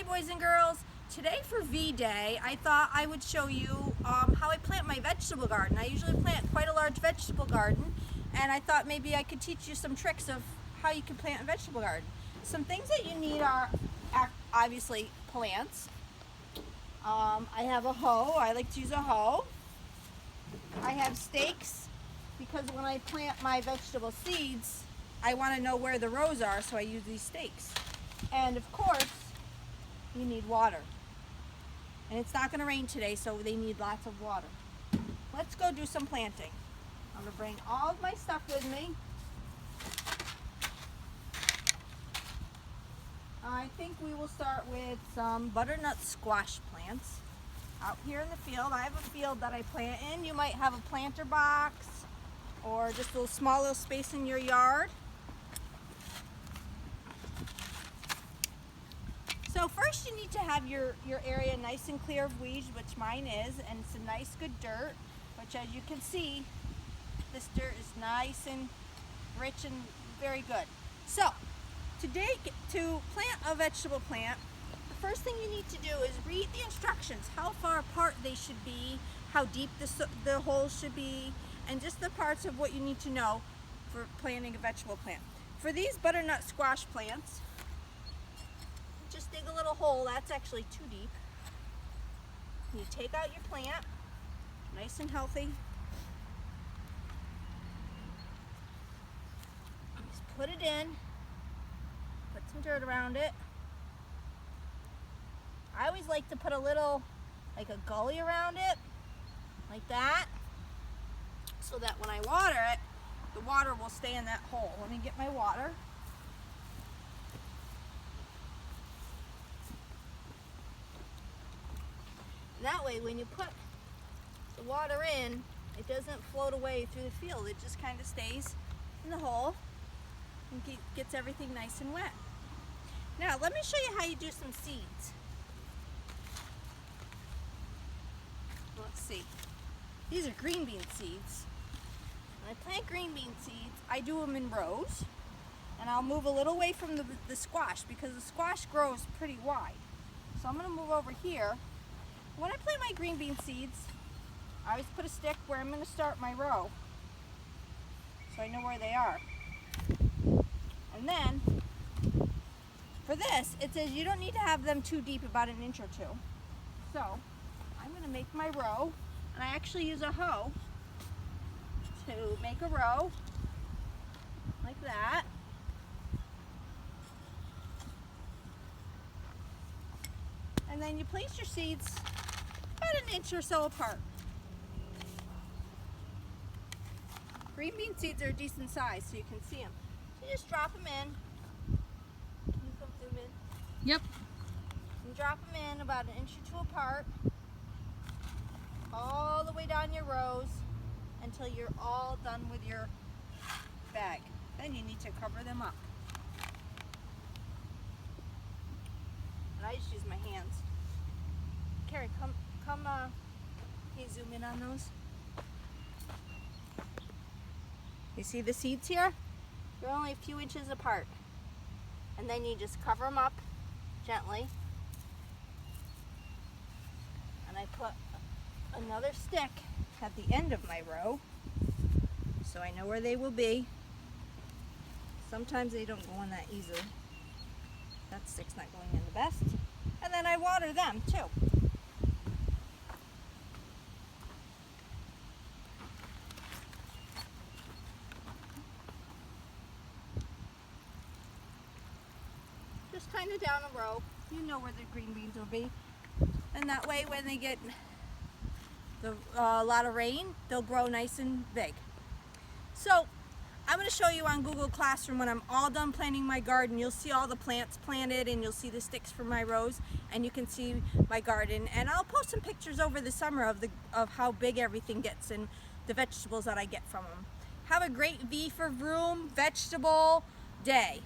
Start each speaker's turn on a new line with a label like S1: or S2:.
S1: Hi boys and girls. Today for V-Day I thought I would show you how I plant my vegetable garden. I usually plant quite a large vegetable garden, and I thought maybe I could teach you some tricks of how you can plant a vegetable garden. Some things that you need are obviously plants. I have a hoe. I like to use a hoe. I have stakes because when I plant my vegetable seeds I want to know where the rows are, so I use these stakes. And of course you need water. And it's not going to rain today, so they need lots of water. Let's go do some planting. I'm going to bring all of my stuff with me. I think we will start with some butternut squash plants. Out here in the field, I have a field that I plant in. You might have a planter box or just a small little space in your yard. So first you need to have your area nice and clear of weeds, which mine is, and it's a nice good dirt, which as you can see, this dirt is nice and rich and very good. So to plant a vegetable plant, the first thing you need to do is read the instructions, how far apart they should be, how deep the holes should be, and just the parts of what you need to know for planting a vegetable plant. For these butternut squash plants, just dig a little hole. That's actually too deep. You take out your plant, nice and healthy. Just put it in, put some dirt around it. I always like to put a little, like a gully around it, like that, so that when I water it, the water will stay in that hole. Let me get my water. That way, when you put the water in, it doesn't float away through the field. It just kind of stays in the hole and gets everything nice and wet. Now, let me show you how you do some seeds. Let's see. These are green bean seeds. When I plant green bean seeds, I do them in rows. And I'll move a little away from the squash because the squash grows pretty wide. So I'm going to move over here. When I plant my green bean seeds, I always put a stick where I'm going to start my row, so I know where they are. And then, for this, it says you don't need to have them too deep, about an inch or two. So, I'm going to make my row, and I actually use a hoe to make a row, like that. And then you place your seeds about an inch or so apart. Green bean seeds are a decent size, so you can see them. So you just drop them in. Can you come zoom in?
S2: Yep.
S1: And drop them in about an inch or two apart, all the way down your rows until you're all done with your bag. Then you need to cover them up. And I just use my hands. Carrie, come, can you zoom in on those? You see the seeds here? They're only a few inches apart. And then you just cover them up gently. And I put another stick at the end of my row, so I know where they will be. Sometimes they don't go in that easily. That stick's not going in the best. And then I water them too. Just kind of down a row. You know where the green beans will be. And that way when they get a lot of rain, they'll grow nice and big. So I'm going to show you on Google Classroom when I'm all done planting my garden. You'll see all the plants planted and you'll see the sticks for my rows, and you can see my garden. And I'll post some pictures over the summer of how big everything gets and the vegetables that I get from them. Have a great V for Vroom vegetable day.